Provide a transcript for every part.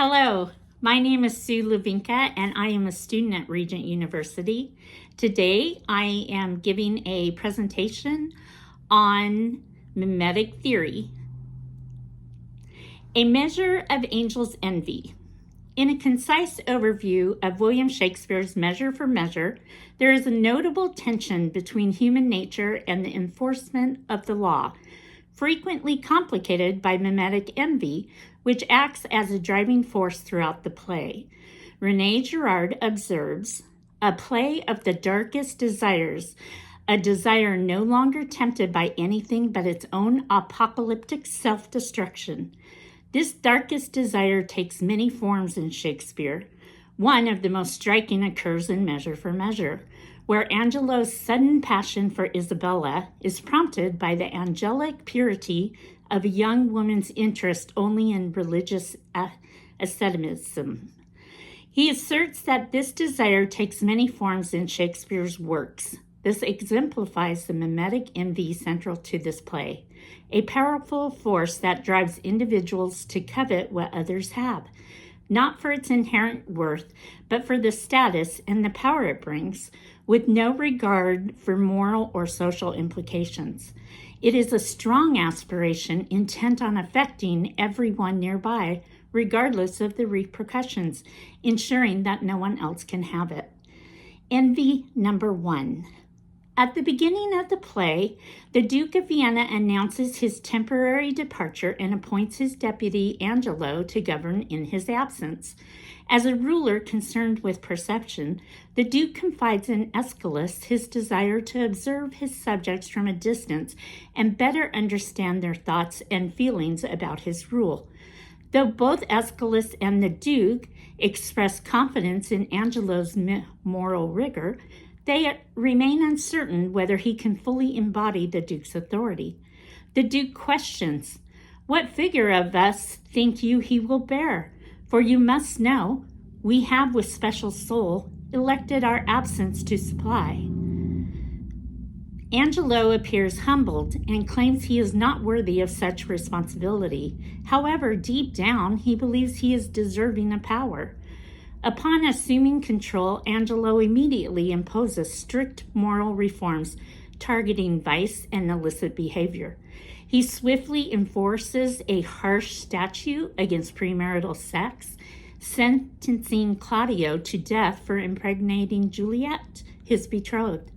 Hello, my name is Sue Levinka and I am a student at Regent University. Today I am giving a presentation on mimetic theory. A measure of angels' envy. In a concise overview of William Shakespeare's Measure for Measure, there is a notable tension between human nature and the enforcement of the law, frequently complicated by mimetic envy, which acts as a driving force throughout the play. René Girard observes, "A play of the darkest desires, a desire no longer tempted by anything but its own apocalyptic self-destruction. This darkest desire takes many forms in Shakespeare. One of the most striking occurs in Measure for Measure, where Angelo's sudden passion for Isabella is prompted by the angelic purity of a young woman's interest only in religious asceticism. He asserts that this desire takes many forms in Shakespeare's works. This exemplifies the mimetic envy central to this play, a powerful force that drives individuals to covet what others have, not for its inherent worth, but for the status and the power it brings, with no regard for moral or social implications. It is a strong aspiration intent on affecting everyone nearby, regardless of the repercussions, ensuring that no one else can have it." Envy number 1. At the beginning of the play, the Duke of Vienna announces his temporary departure and appoints his deputy Angelo to govern in his absence. As a ruler concerned with perception, the Duke confides in Aeschylus his desire to observe his subjects from a distance and better understand their thoughts and feelings about his rule. Though both Aeschylus and the Duke express confidence in Angelo's moral rigor, they remain uncertain whether he can fully embody the Duke's authority. The Duke questions, "What figure of us think you he will bear? For you must know, we have with special soul elected our absence to supply." Angelo appears humbled and claims he is not worthy of such responsibility. However, deep down, he believes he is deserving of power. Upon assuming control, Angelo immediately imposes strict moral reforms targeting vice and illicit behavior. He swiftly enforces a harsh statute against premarital sex, sentencing Claudio to death for impregnating Juliet, his betrothed.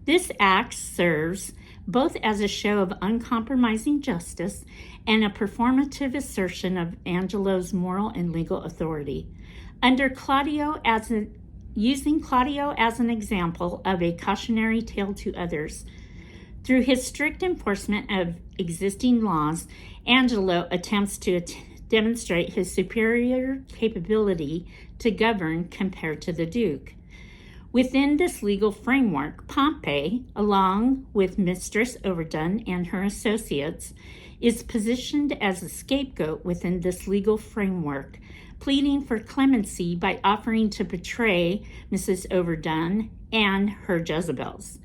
This act serves both as a show of uncompromising justice and a performative assertion of Angelo's moral and legal authority. Using Claudio as an example of a cautionary tale to others. Through his strict enforcement of existing laws, Angelo attempts to demonstrate his superior capability to govern compared to the Duke. Within this legal framework, Pompey, along with Mistress Overdone and her associates, is positioned as a scapegoat within this legal framework, pleading for clemency by offering to betray Mrs. Overdone and her Jezebels.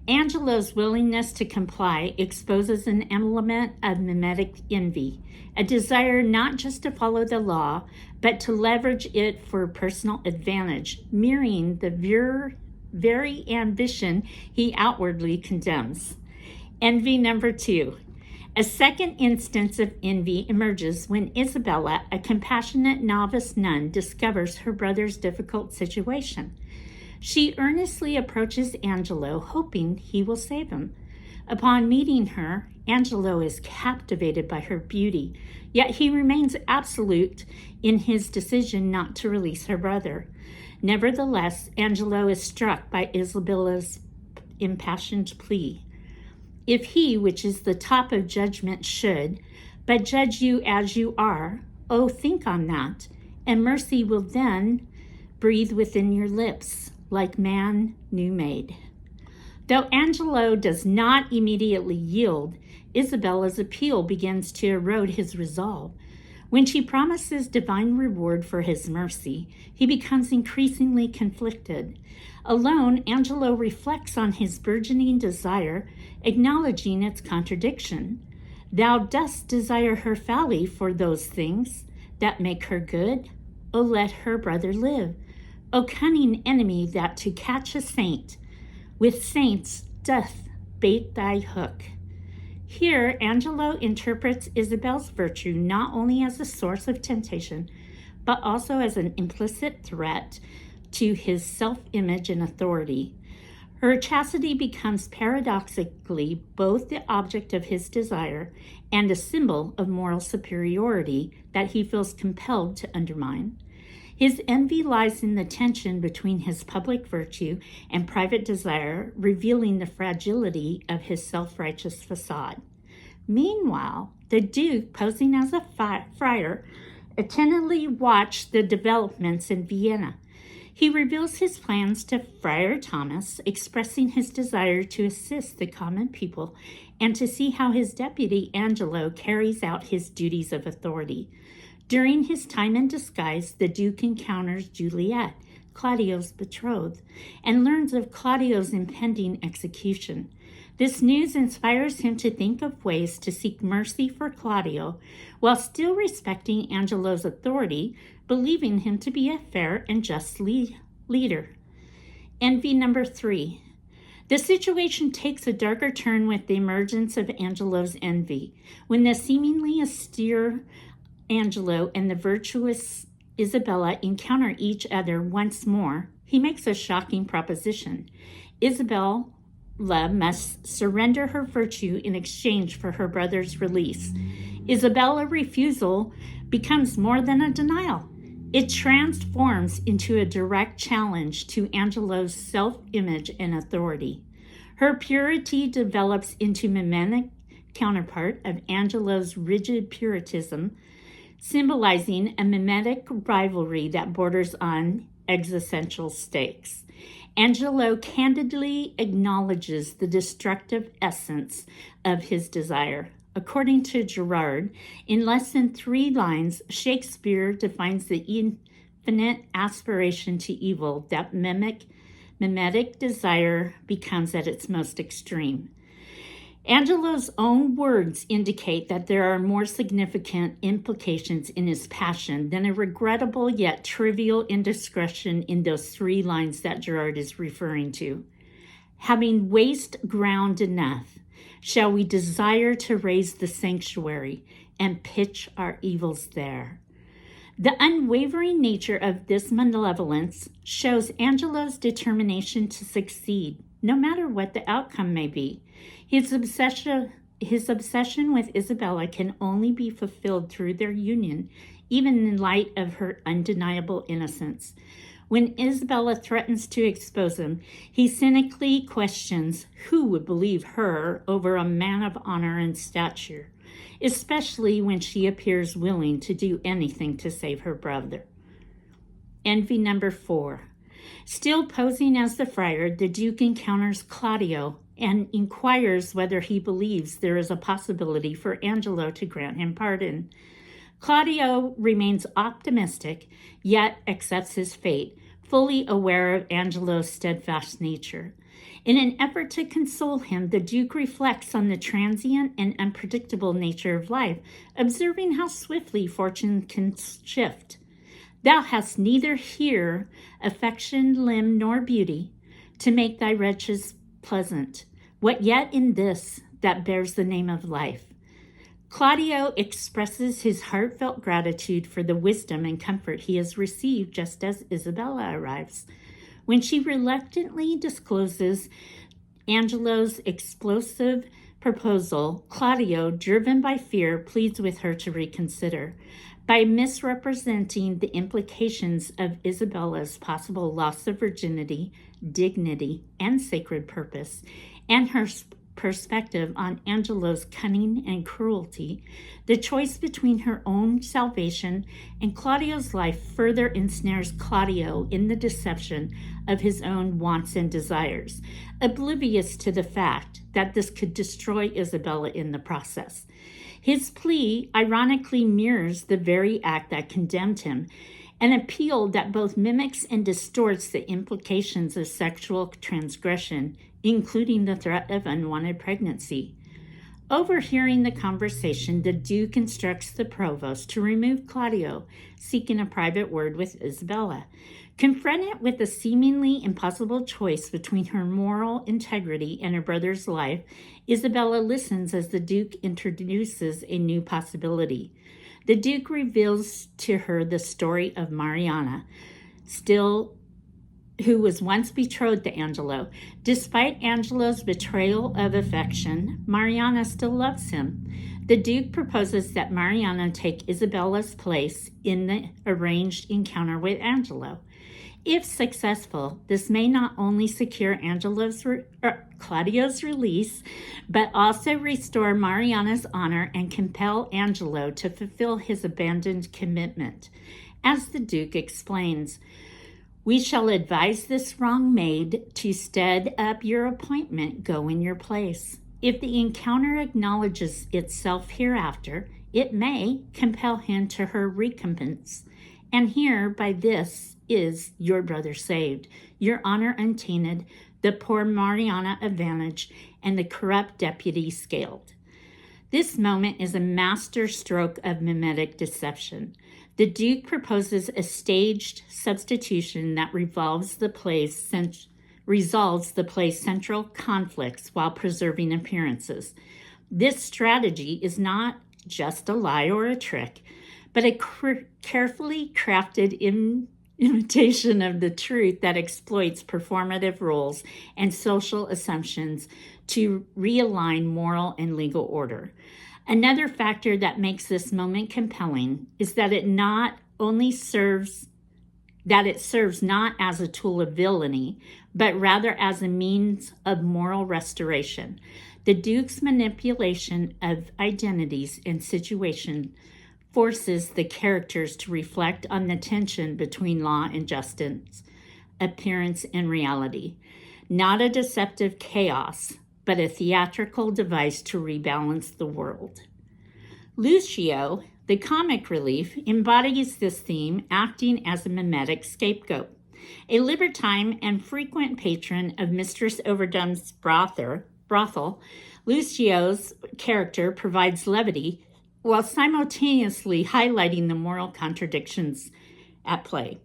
Angelo's willingness to comply exposes an element of mimetic envy, a desire not just to follow the law, but to leverage it for personal advantage, mirroring the very ambition he outwardly condemns. Envy number 2. A second instance of envy emerges when Isabella, a compassionate novice nun, discovers her brother's difficult situation. She earnestly approaches Angelo, hoping he will save him. Upon meeting her, Angelo is captivated by her beauty, yet he remains absolute in his decision not to release her brother. Nevertheless, Angelo is struck by Isabella's impassioned plea. "If he, which is the top of judgment, should but judge you as you are, oh, think on that, and mercy will then breathe within your lips, like man new made." Though Angelo does not immediately yield, Isabella's appeal begins to erode his resolve. When she promises divine reward for his mercy, he becomes increasingly conflicted. Alone, Angelo reflects on his burgeoning desire, acknowledging its contradiction. "Thou dost desire her folly for those things. that make her good? O let her brother live. O cunning enemy that to catch a saint with saints doth bait thy hook. Here, Angelo interprets Isabel's virtue not only as a source of temptation, but also as an implicit threat to his self-image and authority. Her chastity becomes paradoxically both the object of his desire and a symbol of moral superiority that he feels compelled to undermine. His envy lies in the tension between his public virtue and private desire, revealing the fragility of his self-righteous facade. Meanwhile, the Duke, posing as a friar, attentively watched the developments in Vienna. He reveals his plans to Friar Thomas, expressing his desire to assist the common people and to see how his deputy Angelo carries out his duties of authority. During his time in disguise, the Duke encounters Juliet, Claudio's betrothed, and learns of Claudio's impending execution. This news inspires him to think of ways to seek mercy for Claudio while still respecting Angelo's authority, believing him to be a fair and just leader. Envy number 3. The situation takes a darker turn with the emergence of Angelo's envy. When the seemingly austere Angelo and the virtuous Isabella encounter each other once more, he makes a shocking proposition. Isabella must surrender her virtue in exchange for her brother's release. Isabella's refusal becomes more than a denial. It transforms into a direct challenge to Angelo's self-image and authority. Her purity develops into mimetic counterpart of Angelo's rigid puritanism, symbolizing a mimetic rivalry that borders on existential stakes. Angelo candidly acknowledges the destructive essence of his desire. According to Gerard, in less than 3 lines, Shakespeare defines the infinite aspiration to evil that mimetic desire becomes at its most extreme. Angelo's own words indicate that there are more significant implications in his passion than a regrettable yet trivial indiscretion in those 3 lines that Gerard is referring to. Having waste ground enough, shall we desire to raise the sanctuary and pitch our evils there? The unwavering nature of this malevolence shows Angelo's determination to succeed, no matter what the outcome may be. His obsession with Isabella can only be fulfilled through their union, even in light of her undeniable innocence. When Isabella threatens to expose him, he cynically questions who would believe her over a man of honor and stature, especially when she appears willing to do anything to save her brother. Envy number 4. Still posing as the friar, the Duke encounters Claudio and inquires whether he believes there is a possibility for Angelo to grant him pardon. Claudio remains optimistic, yet accepts his fate, fully aware of Angelo's steadfast nature. In an effort to console him, the Duke reflects on the transient and unpredictable nature of life, observing how swiftly fortune can shift. Thou hast neither here affection, limb, nor beauty, to make thy wretches pleasant. What yet in this that bears the name of life? Claudio expresses his heartfelt gratitude for the wisdom and comfort he has received just as Isabella arrives. When she reluctantly discloses Angelo's explosive proposal, Claudio, driven by fear, pleads with her to reconsider. By misrepresenting the implications of Isabella's possible loss of virginity, dignity, and sacred purpose, and her perspective on Angelo's cunning and cruelty, the choice between her own salvation and Claudio's life further ensnares Claudio in the deception of his own wants and desires, oblivious to the fact that this could destroy Isabella in the process. His plea ironically mirrors the very act that condemned him, an appeal that both mimics and distorts the implications of sexual transgression, including the threat of unwanted pregnancy. Overhearing the conversation, the Duke instructs the provost to remove Claudio, seeking a private word with Isabella. Confronted with a seemingly impossible choice between her moral integrity and her brother's life, Isabella listens as the Duke introduces a new possibility. The Duke reveals to her the story of Mariana, who was once betrothed to Angelo. Despite Angelo's betrayal of affection, Mariana still loves him. The Duke proposes that Mariana take Isabella's place in the arranged encounter with Angelo. If successful, this may not only secure Claudio's release, but also restore Mariana's honor and compel Angelo to fulfill his abandoned commitment. As the Duke explains, "We shall advise this wrong maid to stead up your appointment, go in your place. If the encounter acknowledges itself hereafter, it may compel him to her recompense. And here, by this, is your brother saved, your honor untainted, the poor Mariana advantaged, and the corrupt deputy scaled." This moment is a master stroke of mimetic deception. The Duke proposes a staged substitution that resolves the play's central conflicts while preserving appearances. This strategy is not just a lie or a trick, but a carefully crafted imitation of the truth that exploits performative roles and social assumptions to realign moral and legal order. Another factor that makes this moment compelling is that it serves not as a tool of villainy, but rather as a means of moral restoration. The Duke's manipulation of identities and situation forces the characters to reflect on the tension between law and justice, appearance and reality. Not a deceptive chaos, but a theatrical device to rebalance the world. Lucio, the comic relief, embodies this theme, acting as a mimetic scapegoat. A libertine and frequent patron of Mistress Overdome's brothel, Lucio's character provides levity while simultaneously highlighting the moral contradictions at play.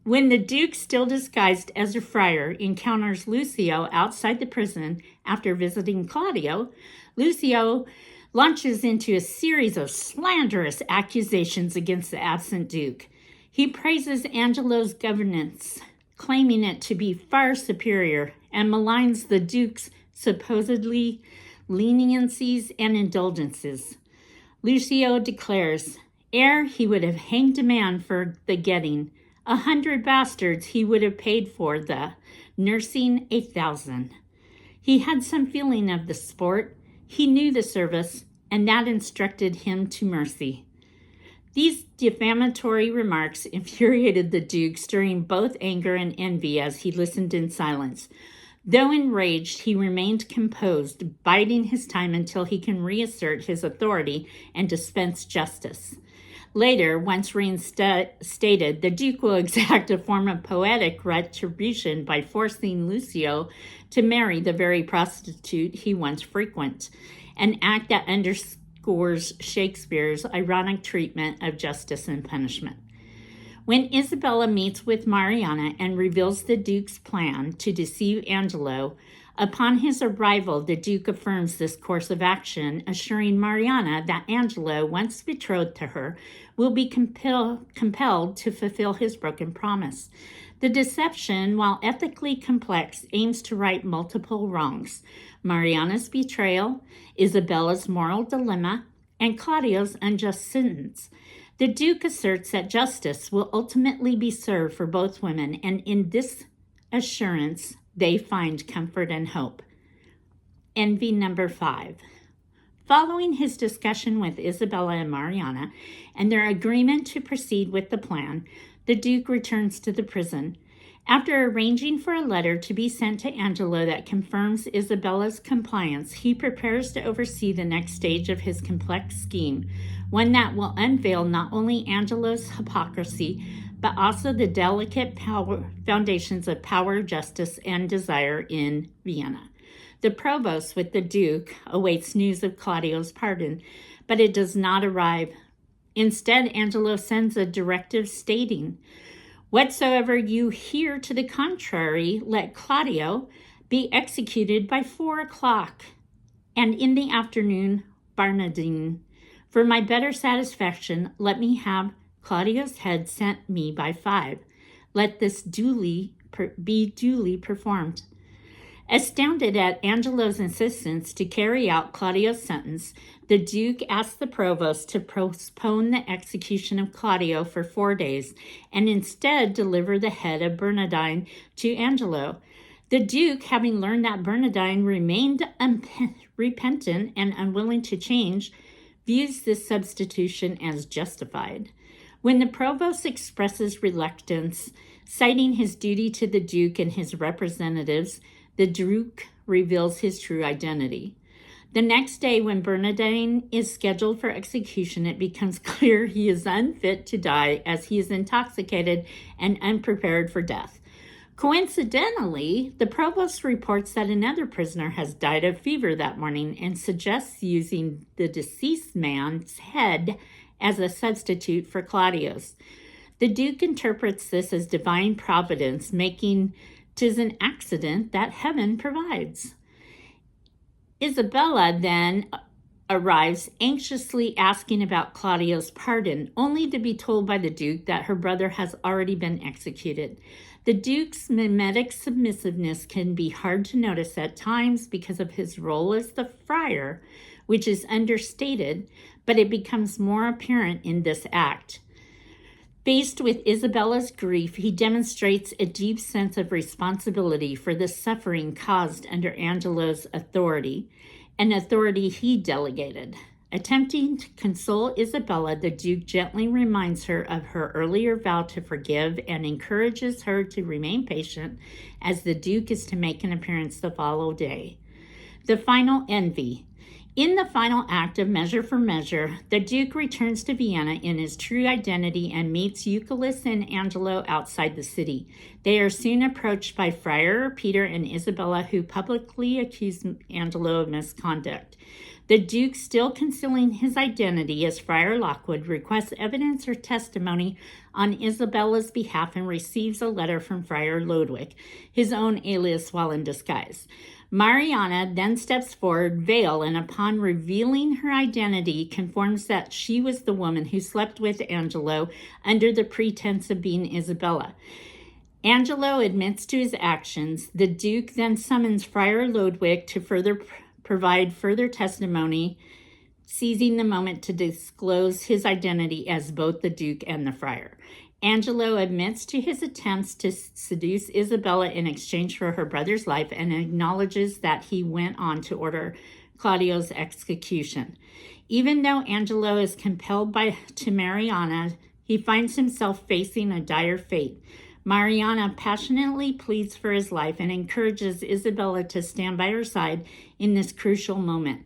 When the Duke, still disguised as a friar, encounters Lucio outside the prison after visiting Claudio, Lucio launches into a series of slanderous accusations against the absent Duke. He praises Angelo's governance, claiming it to be far superior, and maligns the Duke's supposedly leniencies and indulgences. Lucio declares, ere he would have hanged a man for the getting 100 bastards, he would have paid for the nursing 1,000. He had some feeling of the sport. He knew the service, and that instructed him to mercy. These defamatory remarks infuriated the Duke, stirring both anger and envy as he listened in silence. Though enraged, he remained composed, biding his time until he can reassert his authority and dispense justice. Later, once reinstated, the Duke will exact a form of poetic retribution by forcing Lucio to marry the very prostitute he once frequented, an act that underscores Shakespeare's ironic treatment of justice and punishment. When Isabella meets with Mariana and reveals the Duke's plan to deceive Angelo, upon his arrival, the Duke affirms this course of action, assuring Mariana that Angelo, once betrothed to her, will be compelled to fulfill his broken promise. The deception, while ethically complex, aims to right multiple wrongs: Mariana's betrayal, Isabella's moral dilemma, and Claudio's unjust sentence. The Duke asserts that justice will ultimately be served for both women, and in this assurance, they find comfort and hope. Envy number 5. Following his discussion with Isabella and Mariana and their agreement to proceed with the plan, the Duke returns to the prison. After arranging for a letter to be sent to Angelo that confirms Isabella's compliance, he prepares to oversee the next stage of his complex scheme, one that will unveil not only Angelo's hypocrisy, but also the delicate foundations of power, justice, and desire in Vienna. The provost with the Duke awaits news of Claudio's pardon, but it does not arrive. Instead, Angelo sends a directive stating, "Whatsoever you hear to the contrary, let Claudio be executed by 4 o'clock, and in the afternoon, Barnardine. For my better satisfaction, let me have Claudio's head sent me by 5. Let this be duly performed." Astounded at Angelo's insistence to carry out Claudio's sentence, the Duke asked the provost to postpone the execution of Claudio for 4 days and instead deliver the head of Bernardine to Angelo. The Duke, having learned that Bernardine remained repentant and unwilling to change, views this substitution as justified. When the provost expresses reluctance, citing his duty to the Duke and his representatives, the Duke reveals his true identity. The next day, when Bernardine is scheduled for execution, it becomes clear he is unfit to die as he is intoxicated and unprepared for death. Coincidentally, the provost reports that another prisoner has died of fever that morning and suggests using the deceased man's head as a substitute for Claudio's. The Duke interprets this as divine providence, making 'tis an accident that heaven provides. Isabella then arrives, anxiously asking about Claudio's pardon, only to be told by the Duke that her brother has already been executed. The Duke's mimetic submissiveness can be hard to notice at times because of his role as the friar, which is understated, but it becomes more apparent in this act. Faced with Isabella's grief, he demonstrates a deep sense of responsibility for the suffering caused under Angelo's authority, an authority he delegated. Attempting to console Isabella, the Duke gently reminds her of her earlier vow to forgive and encourages her to remain patient as the Duke is to make an appearance the following day. The final envy. In the final act of Measure for Measure, the Duke returns to Vienna in his true identity and meets Euchylus and Angelo outside the city. They are soon approached by Friar Peter and Isabella, who publicly accuse Angelo of misconduct. The Duke, still concealing his identity as Friar Lockwood, requests evidence or testimony on Isabella's behalf and receives a letter from Friar Lodwick, his own alias while in disguise. Mariana then steps forward, veiled, and upon revealing her identity, confirms that she was the woman who slept with Angelo under the pretense of being Isabella. Angelo admits to his actions. The Duke then summons Friar Lodwick to provide further testimony, seizing the moment to disclose his identity as both the Duke and the friar. Angelo admits to his attempts to seduce Isabella in exchange for her brother's life and acknowledges that he went on to order Claudio's execution. Even though Angelo is compelled to Mariana, he finds himself facing a dire fate. Mariana passionately pleads for his life and encourages Isabella to stand by her side in this crucial moment.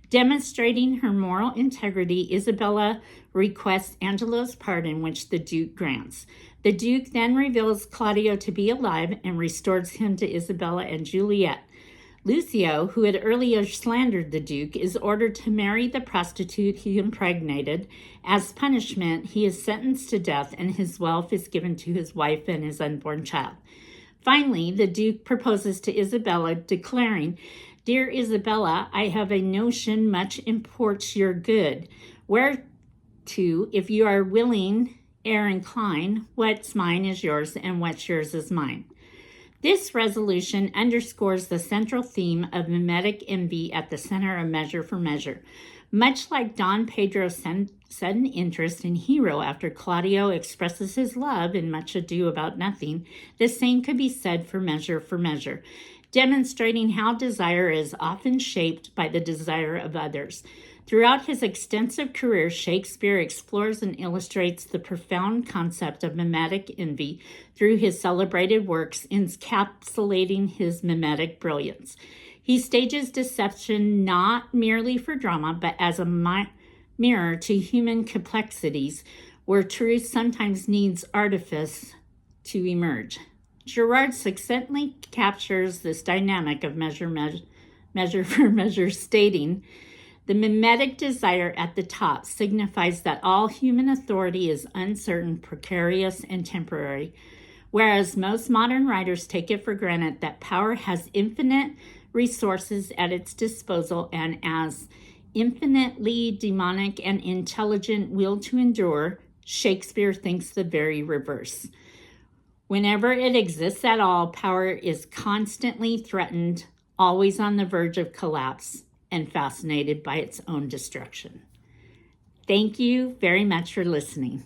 Demonstrating her moral integrity, Isabella requests Angelo's pardon, which the Duke grants. The Duke then reveals Claudio to be alive and restores him to Isabella and Juliet. Lucio, who had earlier slandered the Duke, is ordered to marry the prostitute he impregnated. As punishment, he is sentenced to death and his wealth is given to his wife and his unborn child. Finally, the Duke proposes to Isabella, declaring, "Dear Isabella, I have a notion much imports your good, whereto, if you are willing, ere incline, what's mine is yours, and what's yours is mine." This resolution underscores the central theme of mimetic envy at the center of Measure for Measure. Much like Don Pedro's sudden interest in Hero after Claudio expresses his love in Much Ado About Nothing, the same could be said for Measure, demonstrating how desire is often shaped by the desire of others. Throughout his extensive career, Shakespeare explores and illustrates the profound concept of mimetic envy through his celebrated works, encapsulating his mimetic brilliance. He stages deception not merely for drama, but as a mirror to human complexities, where truth sometimes needs artifice to emerge. Gerard succinctly captures this dynamic of measure for measure, stating, "The mimetic desire at the top signifies that all human authority is uncertain, precarious, and temporary, whereas most modern writers take it for granted that power has infinite resources at its disposal and as infinitely demonic and intelligent will to endure." Shakespeare thinks the very reverse. Whenever it exists at all, power is constantly threatened, always on the verge of collapse, and fascinated by its own destruction. Thank you very much for listening.